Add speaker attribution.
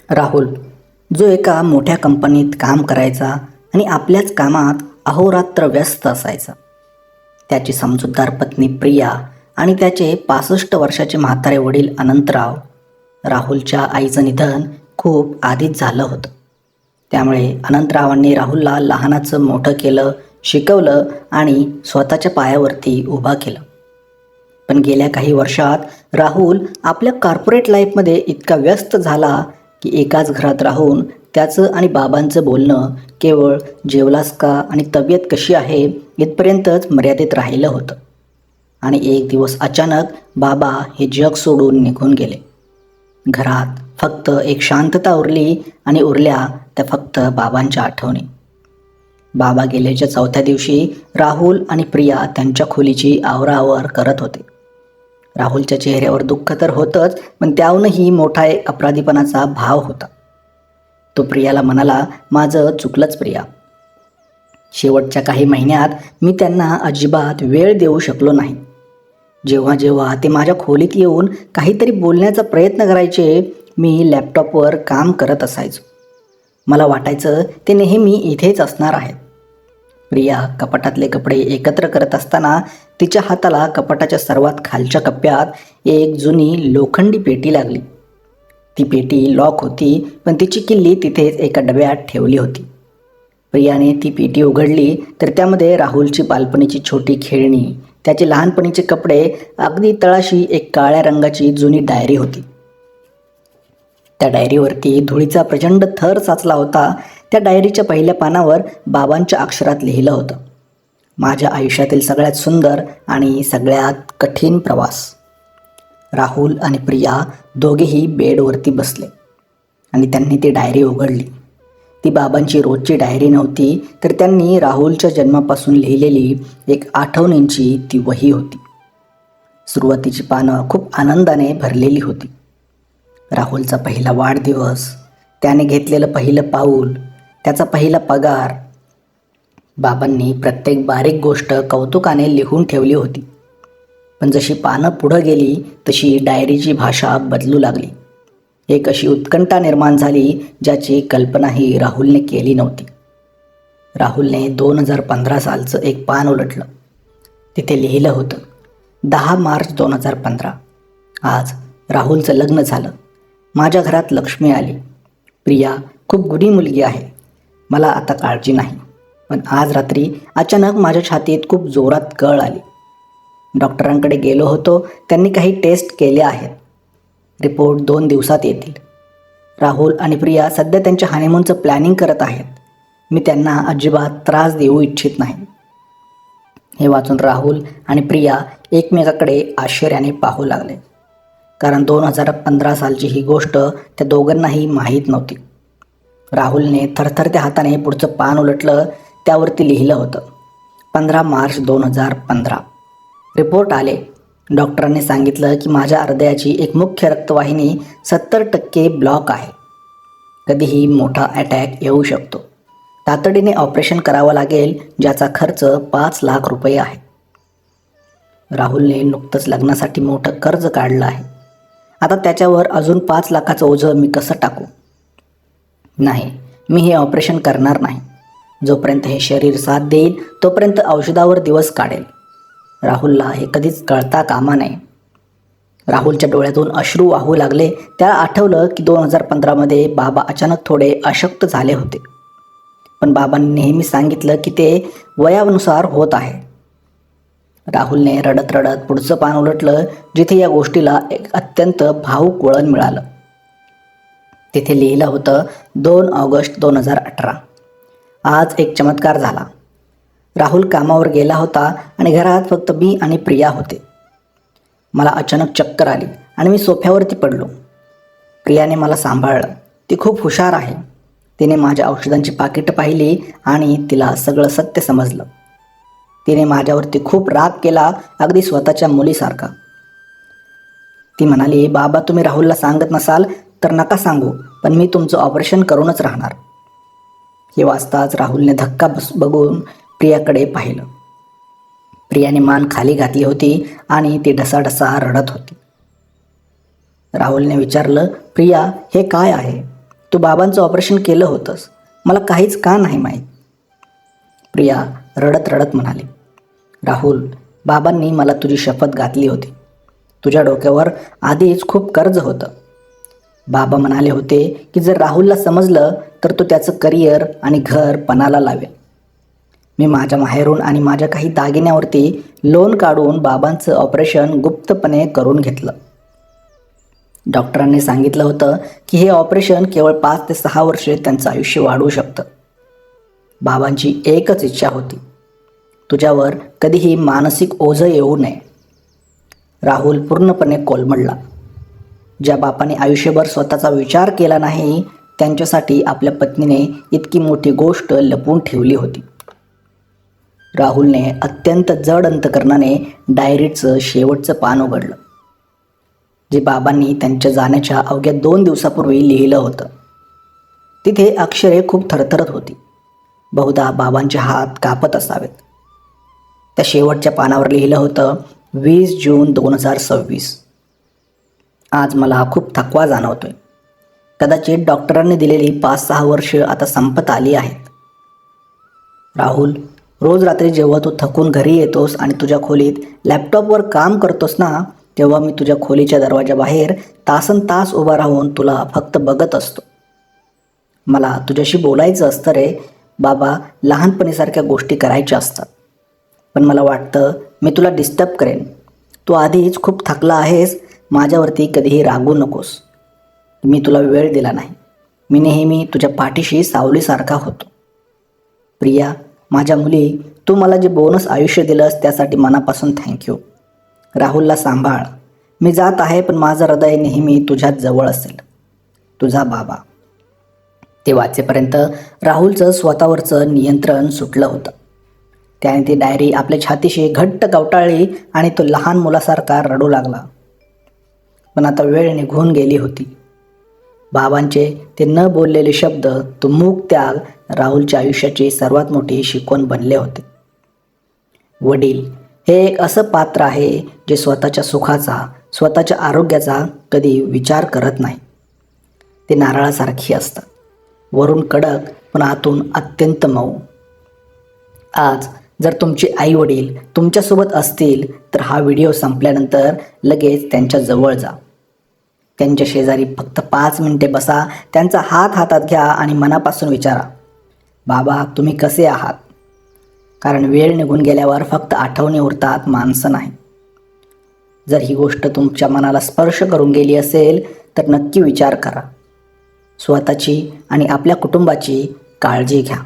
Speaker 1: राहुल, जो एका मोठ्या कंपनीत काम करायचा आणि आपल्याच कामात अहोरात्र व्यस्त असायचा. त्याची समजूतदार पत्नी प्रिया आणि त्याचे 65 वर्षाचे म्हातारे वडील अनंतराव. राहुलच्या आईचं निधन खूप आधीच झालं होतं. त्यामुळे अनंतरावांनी राहुलला लहानाचं मोठं केलं, शिकवलं आणि स्वतःच्या पायावरती उभा केलं. पण गेल्या काही वर्षात राहुल आपल्या कॉर्पोरेट लाईफमध्ये इतका व्यस्त झाला की एकाच घरात राहून त्याचं आणि बाबांचं बोलणं केवळ जेवलास का आणि तब्येत कशी आहे इथपर्यंतच मर्यादित राहिलं होतं. आणि एक दिवस अचानक बाबा हे जग सोडून निघून गेले. घरात फक्त एक शांतता उरली आणि उरल्या त्या फक्त बाबांच्या आठवणी. बाबा गेल्याच्या चौथ्या दिवशी राहुल आणि प्रिया त्यांच्या खोलीची आवराआवर करत होते. राहुलच्या चेहऱ्यावर दुःख तर होतंच, पण त्याहूनही मोठा एक अपराधीपणाचा भाव होता. तो प्रियाला म्हणाला, माझं चुकलंच प्रिया. शेवटच्या काही महिन्यात मी त्यांना अजिबात वेळ देऊ शकलो नाही. जेव्हा जेव्हा ते माझ्या खोलीत येऊन काहीतरी बोलण्याचा प्रयत्न करायचे, मी लॅपटॉपवर काम करत असायचो. मला वाटायचं ते नेहमी इथेच असणार आहेत. प्रिया कपाटातले कपडे एकत्र करत असताना तिच्या हाताला कपाटाच्या सर्वात खालच्या कप्प्यात एक जुनी लोखंडी पेटी लागली. ती पेटी लॉक होती, पण तिची किल्ली तिथेच एका डब्यात ठेवली होती. प्रियाने ती पेटी उघडली तर त्यामध्ये राहुलची बालपणीची छोटी खेळणी, त्याचे लहानपणीचे कपडे, अगदी तळाशी एक काळ्या रंगाची जुनी डायरी होती. त्या डायरीवरती धुळीचा प्रचंड थर साचला होता. त्या डायरीच्या पहिल्या पानावर बाबांच्या अक्षरात लिहिलं होतं, माझ्या आयुष्यातील सगळ्यात सुंदर आणि सगळ्यात कठीण प्रवास. राहुल आणि प्रिया दोघेही बेडवरती बसले आणि त्यांनी ती डायरी उघडली. ती बाबांची रोजची डायरी नव्हती, तर त्यांनी राहुलच्या जन्मापासून लिहिलेली एक आठवणींची ती वही होती. सुरुवातीची पानं खूप आनंदाने भरलेली होती. राहुलचा पहिला वाढदिवस, त्याने घेतलेलं पहिलं पाऊल, त्याचा पहिला पगार. बाबांनी प्रत्येक बारीक गोष्ट कौतुकाने लिहून ठेवली होती. पण जशी पानं पुढं गेली तशी डायरीची भाषा बदलू लागली. एक अशी उत्कंठा निर्माण झाली ज्याची कल्पनाही राहुलने केली नव्हती. राहुलने 2015 सालचं एक पान उलटलं. तिथे लिहिलं होतं, 10 मार्च 2015. आज राहुलचं लग्न झालं. माझ्या घरात लक्ष्मी आली. प्रिया खूप गुणी मुलगी आहे. मला आता काळजी नाही. पण आज रात्री अचानक माझ्या छातीत खूप जोरात कळ आली. डॉक्टरांकडे गेलो होतो. त्यांनी काही टेस्ट केले आहेत. रिपोर्ट 2 दिवसात येतील. राहुल आणि प्रिया सध्या त्यांच्या हनीमूनचं प्लॅनिंग करत आहेत. मी त्यांना अजिबात त्रास देऊ इच्छित नाही. हे वाचून राहुल आणि प्रिया एकमेकाकडे आश्चर्याने पाहू लागले. कारण 2015 सालची ही गोष्ट त्या दोघांनाही माहीत नव्हती. राहुलने थरथरत्या हाताने पुढचं पान उलटलं. त्यावरती लिहिलं होतं, 15 मार्च 2015. रिपोर्ट आले. डॉक्टरांनी सांगितलं की माझ्या हृदयाची एक मुख्य रक्तवाहिनी 70% ब्लॉक आहे. कधीही मोठा अटॅक येऊ शकतो. तातडीने ऑपरेशन करावं लागेल, ज्याचा खर्च 5 लाख रुपये आहे. राहुलने नुकतंच लग्नासाठी मोठं कर्ज काढलं आहे. आता त्याच्यावर अजून 5 लाखाचं ओझं मी कसं टाकू? नाही, मी हे ऑपरेशन करणार नाही. जोपर्यंत हे शरीर साथ देईल तोपर्यंत औषधावर दिवस काढेल. राहुलला हे कधीच कळता कामा नये. राहुलच्या डोळ्यातून अश्रू वाहू लागले. त्याला आठवलं की 2015मध्ये बाबा अचानक थोडे अशक्त झाले होते. पण बाबांनी नेहमी सांगितलं की ते वयानुसार होत आहे. राहुलने रडत रडत पुढचं पान उलटलं, जिथे या गोष्टीला एक अत्यंत भावूक वळण मिळालं. तिथे लिहिलं होतं, 2 ऑगस्ट 2018. आज एक चमत्कार झाला. राहुल कामावर गेला होता आणि घरात फक्त मी आणि प्रिया होते. मला अचानक चक्कर आली आणि मी सोफ्यावरती पडलो. प्रियाने मला सांभाळलं. ती खूप हुशार आहे. तिने माझ्या औषधांची पाकिटं पाहिली आणि तिला सगळं सत्य समजलं. तिने माझ्यावरती खूप राग केला, अगदी स्वतःच्या मुलीसारखा. ती म्हणाली, बाबा तुम्ही राहुलला सांगत नसाल तर नका सांगू, पण मी तुमचं ऑपरेशन करूनच राहणार. हे वाचताच राहुलने धक्का बघून प्रियाकडे पाहिलं. प्रियाने मान खाली घातली होती आणि ती ढसाढसा रडत होती. राहुलने विचारलं, प्रिया हे काय आहे? तू बाबांचं ऑपरेशन केलं होतंस, मला काहीच का नाही माहीत? प्रिया रडत रडत म्हणाली, राहुल, बाबांनी मला तुझी शपथ घातली होती. तुझ्या डोक्यावर आधीच खूप कर्ज होतं. बाबा म्हणाले होते की जर राहुलला समजलं तर तो त्याचं करिअर आणि घर पणाला लावेल. मी माझ्या माहेरून आणि माझ्या काही दागिन्यावरती लोन काढून बाबांचं ऑपरेशन गुप्तपणे करून घेतलं. डॉक्टरांनी सांगितलं होतं की हे ऑपरेशन केवळ 5 ते 6 वर्षे त्यांचं आयुष्य वाढवू शकतं. बाबांची एकच इच्छा होती, तुझ्यावर कधीही मानसिक ओझं येऊ नये. राहुल पूर्णपणे कोलमडला. ज्या बापाने आयुष्यभर स्वतःचा विचार केला नाही त्यांच्यासाठी आपल्या पत्नीने इतकी मोठी गोष्ट लपवून ठेवली होती. राहुलने अत्यंत जड अंतकरणाने डायरीचं शेवटचं पान उघडलं, जे बाबांनी त्यांच्या जाण्याच्या अवघ्या 2 दिवसापूर्वी लिहिलं होतं. तिथे अक्षरे खूप थरथरत होती. बहुधा बाबांचे हात कापत असावेत. त्या शेवटच्या पानावर लिहिलं होतं, 20 जून 2026. आज मला खूप थकवा जाणवतोय. कदाचित डॉक्टरांनी दिलेली 5-6 वर्ष आता संपत आली आहेत. राहुल, रोज रात्री जेव्हा तू थकून घरी येतोस आणि तुझ्या खोलीत लॅपटॉपवर काम करतोस ना, तेव्हा मी तुझ्या खोलीच्या दरवाजाबाहेर तासनतास उभा राहून तुला फक्त बघत असतो. मला तुझ्याशी बोलायचं असतं रे बाबा. लहानपणीसारख्या गोष्टी करायच्या असतात. पण मला वाटतं मी तुला डिस्टर्ब करेन. तू आधीच खूप थकला आहेस. माझ्यावरती कधीही रागू नकोस. मी तुला वेळ दिला नाही. मी नेहमी तुझ्या पाठीशी सावलीसारखा होतो. प्रिया, माझ्या मुली, तू मला जे बोनस आयुष्य दिलंस त्यासाठी मनापासून थँक्यू. राहुलला सांभाळ. मी जात आहे, पण माझं हृदय नेहमी तुझ्याच जवळ असेल. तुझा बाबा. ते वाचेपर्यंत राहुलचं स्वतःवरचं नियंत्रण सुटलं होतं. त्याने ती डायरी आपल्या छातीशी घट्ट कवटाळली आणि तो लहान मुलासारखा रडू लागला. पण आता वेळ निघून गेली होती. बाबांचे ते न बोललेले शब्द, तो मूक त्याग राहुलच्या आयुष्याची सर्वात मोठी शिकवण बनले होते. वडील हे एक असं पात्र आहे जे स्वतःच्या सुखाचा, स्वतःच्या आरोग्याचा कधी विचार करत नाही. ते नारळासारखी असतात, वरून कडक पण आतून अत्यंत मऊ. आज जर तुमचे आई वडील तुमच्यासोबत असतील तर हा व्हिडिओ संपल्यानंतर लगेच त्यांच्या जवळ जा. त्यांच्या शेजारी फक्त 5 मिनिटे बसा. त्यांचा हात हातात घ्या आणि मनापासून विचारा, बाबा तुम्ही कसे आहात? कारण वेळ निघून गेल्यावर फक्त आठवणी उरतात, माणसं नाही. जर ही गोष्ट तुमच्या मनाला स्पर्श करून गेली असेल तर नक्की विचार करा. स्वतःची आणि आपल्या कुटुंबाची काळजी घ्या.